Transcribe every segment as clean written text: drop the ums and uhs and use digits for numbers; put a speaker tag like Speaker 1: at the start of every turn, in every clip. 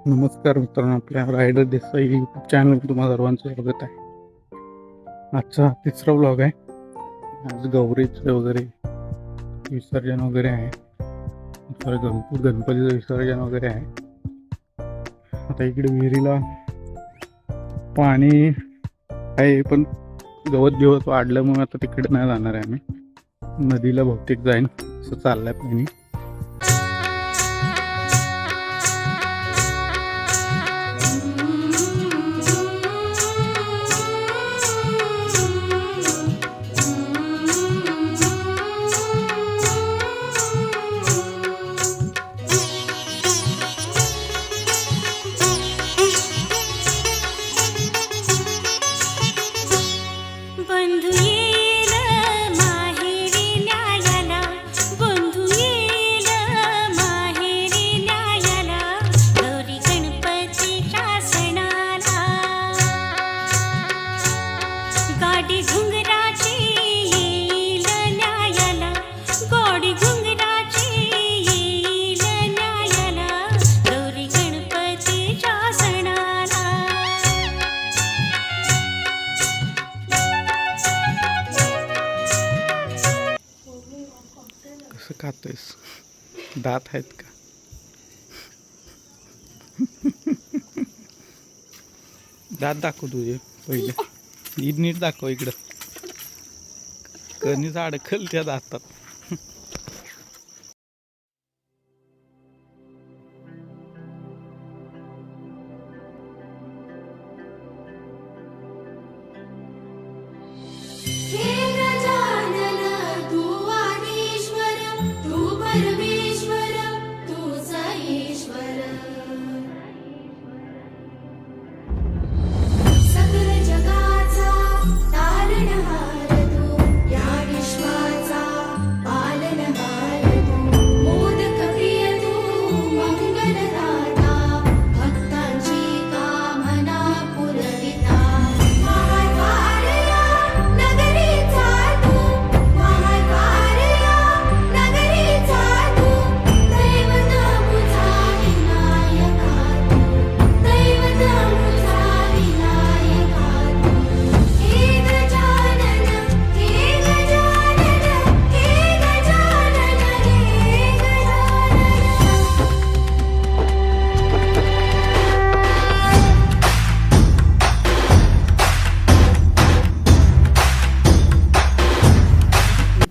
Speaker 1: नमस्कार मित्रांनो, आपल्या रायडर देसाई यूट्यूब चॅनल तुम्हा सर्वांचं स्वागत आहे. आजचा तिसरा व्लॉग आहे. आज गौरीचं वगैरे विसर्जन वगैरे आहे. गणपतीचं विसर्जन वगैरे आहे. आता इकडे विहिरीला पाणी आहे, पण गवत वाढल्यामुळे आता तिकडे नाही जाणार आहे. आम्ही नदीला बहुतेक जाईन असं चाललंय पाणी. कसं खातोयस? दात आहेत का? दात दाखव तुझे पहिले. नीट दाखव इकडं. कणीच अडकल त्या दातात.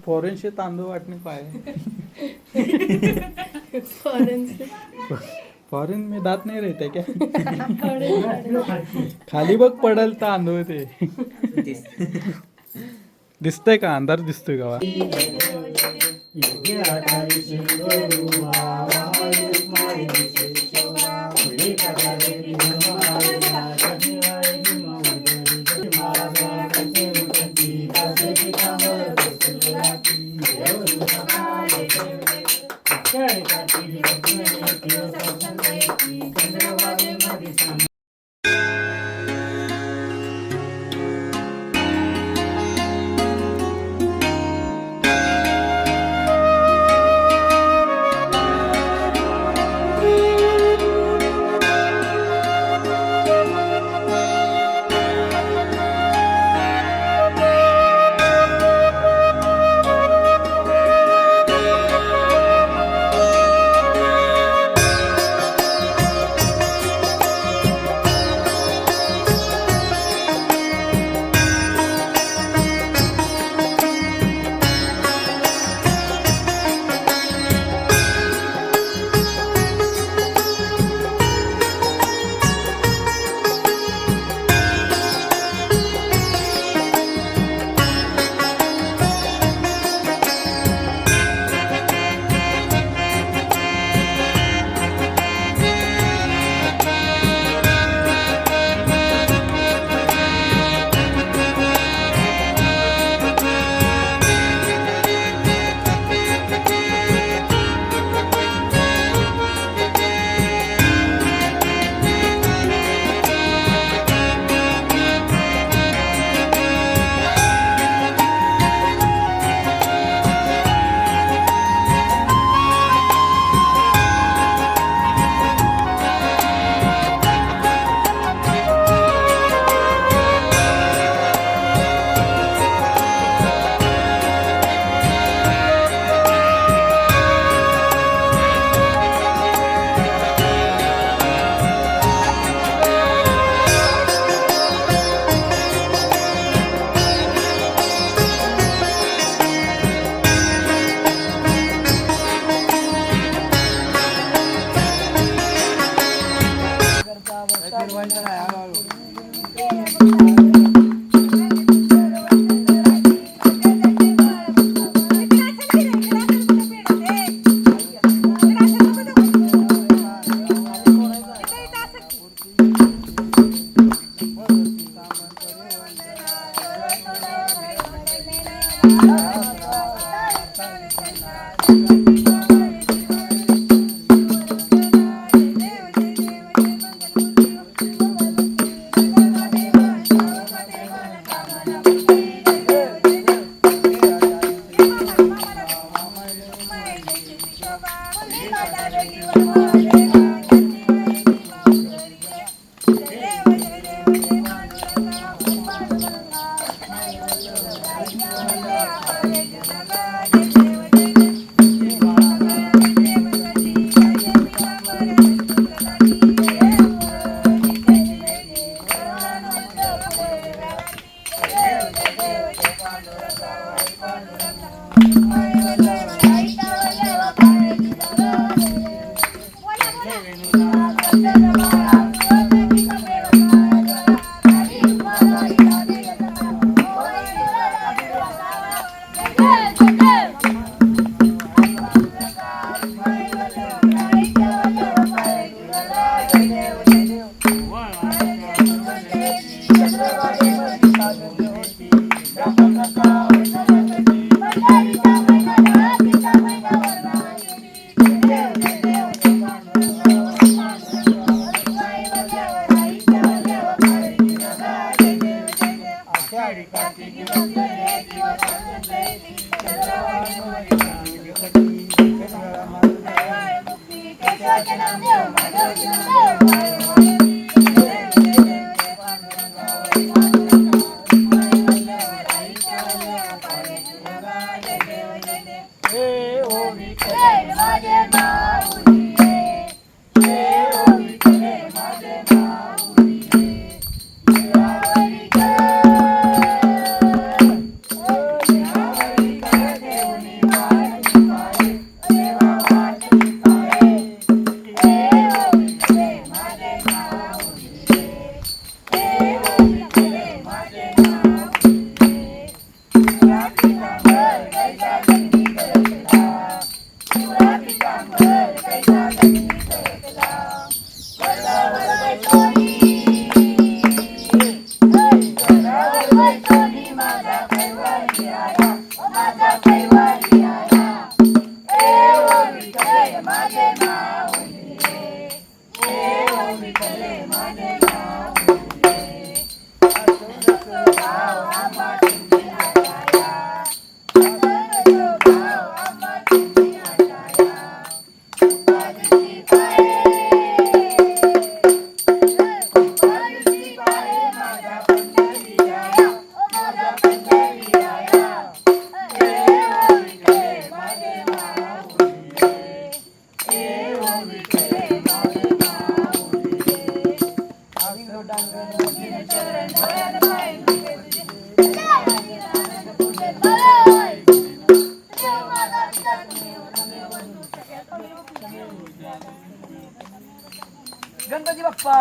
Speaker 1: फॉरेनचे तांदूळ वाटणे पाय. फॉरेन में दात नहीं रहते क्या? खाली बघ पडल तांदूळ ते. दिसतंय का? अंधार दिसतोय का?
Speaker 2: गणपती बाप्पा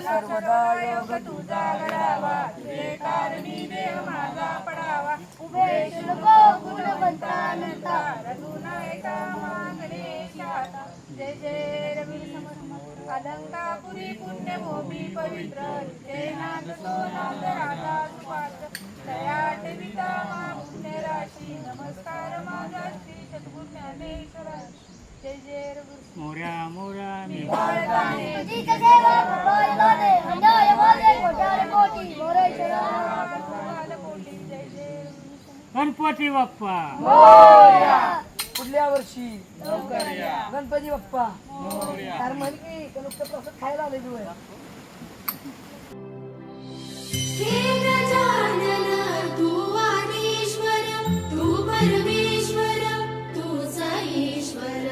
Speaker 2: सर्वदा योग तुझा घडावा, तुझे कारणी देव माझा पडावा. उभे नको गुणवंतानंता, रघुना एका गणेशाता. जय जय रवी समर्थ अलंकापुरी पुण्यभूमी पवित्र, जय नाथ सोनाथ राधा सुपात्र. दया ठेविता पुण्य राशी, नमस्कार माझा श्री सद्गुरू ज्ञानेश्वरा. जय जय रघु
Speaker 3: मोर्या मोर्या मी गणपती बाप्पा
Speaker 2: पुढल्या वर्षी गणपती बाप्पा कारण म्हण की नुसतं प्रसाद खायला आले तुझे.
Speaker 4: तू आदिश्वर, तू परमेश्वर, तूच ईश्वर.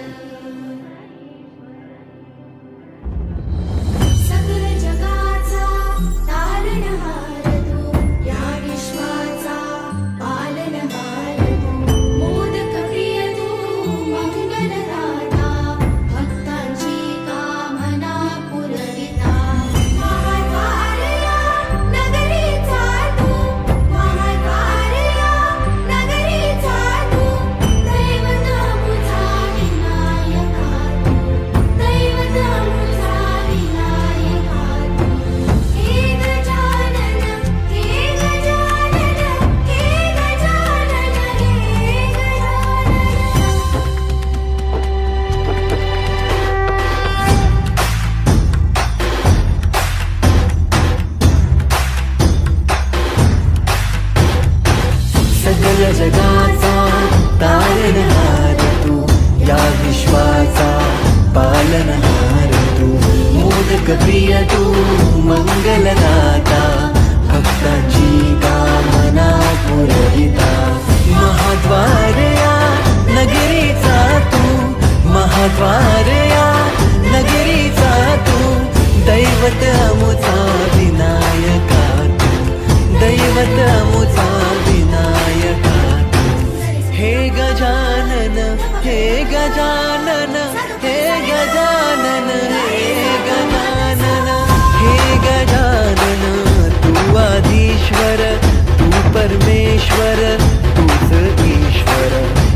Speaker 4: सकल जगाचा तारणहार तू, या विश्वाचा पालनहार तू. मोदक प्रिय तू, मंगलदाता, भक्तांची कामना पुरविता.
Speaker 5: जगाचा तारणहार तू, या विश्वाचा पालनहार तू, मोदक प्रिय तू, मंगलदाता, भक्तांची कामना पुरविता, महाद्वार या नगरीचा तू, महाद्वार या नगरीचा तू, दैवत अमुचा विनायका तू, दैवत अमुचा विनायका तू. हे गजानन, हे गजानन, हे गजानन, हे गजानन, हे गजानन, तू आधीश्वर, तू परमेश्वर, तूच ईश्वर.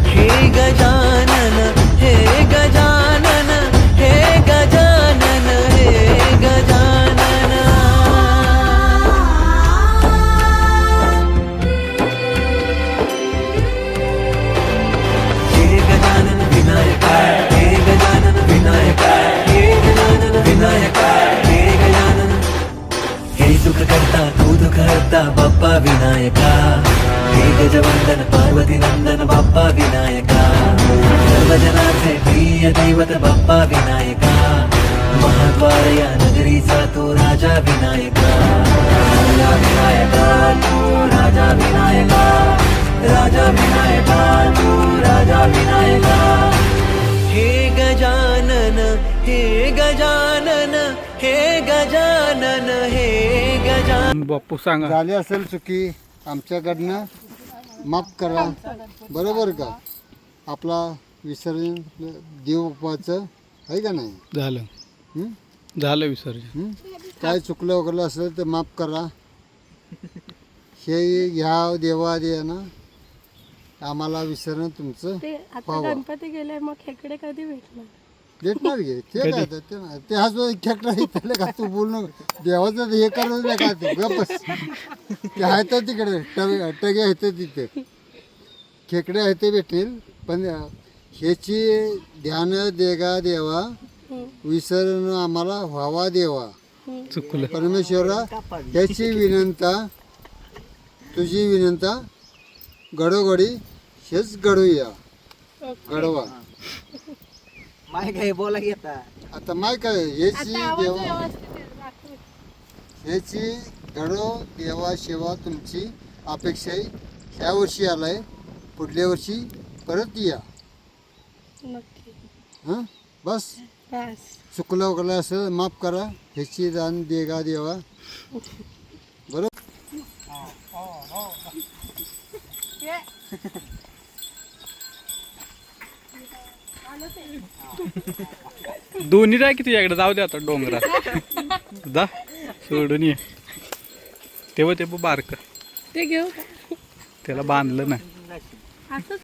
Speaker 5: हे गजानन, हे गजानन, हे गजानन, हे गजानन. हे गजानन विनायका, हे गजानन विनायका, हे गजानन विनायका, हे गजानन. हे सुख करता तू दुःख हरता बाप्पा विनायका, हे गजवंदन पार्वती नंदन बाप्पा विनायका, सर्वजनाचे प्रिय दैवत बाप्पा विनायका, महाद्वार या नगरीचा तो राजा विनायका, राजा विनायका तू, राजा विनायका, राजा विनायका तू, राजा विनायका. हे गजानन, हे गजानन, हे गजानन, हे गजानन.
Speaker 1: बाप्पू सांगा.
Speaker 6: झाली असेल चुकी आमच्याकडनं माफ करा, बरोबर का? आपला विसर्जन देवबापाचं आहे का नाही?
Speaker 1: झालं
Speaker 6: हं?
Speaker 1: झालं विसर्जन.
Speaker 6: हं? काय चुकलं वगैरे असेल तर माफ करा. हे ह्या देवा ना आम्हाला विसरणं तुमचं
Speaker 2: ते आता
Speaker 6: व्हावं.
Speaker 2: गणपती गेले मग खेकडे कधी भेटणार?
Speaker 6: भेटणार घे ते काय तर ते नाही. ते हा जो खेकडा इथलं का तू बोलणं देवाचं हे करू नये का ते गप्पस. ते आहे तर तिकडे टगे आहेत तिथे खेकडे आहेत ते भेटतील, पण ह्याची ध्यान देगा देवा, विसरण आम्हाला व्हावा देवा.
Speaker 1: चुकलं.
Speaker 6: परमेश्वरा ह्याची विनंता, तुझी विनंता घडोघडी हेच घडूया, घडवा.
Speaker 5: माय काय बोला घेता.
Speaker 6: आता माय काय ह्याची देवा,
Speaker 2: व्यवस्थित आहे.
Speaker 6: ह्याची घडो देवा सेवा तुमची अपेक्षा आहे. ह्या वर्षी आलाय, पुढल्या वर्षी परत या.
Speaker 2: नक्की.
Speaker 6: हां बस.
Speaker 2: बस.
Speaker 6: चुकलं वगैरे असं माफ करा. ह्याची दान देगा देवा. बरोबर.
Speaker 1: दोन्ही जाय की तुझ्याकडे, जाऊ दे आता डोंगरात जा सोडून ये. तेव्हा ते बारक
Speaker 2: ते घेऊ
Speaker 1: त्याला बांधलं नाही.
Speaker 2: असंच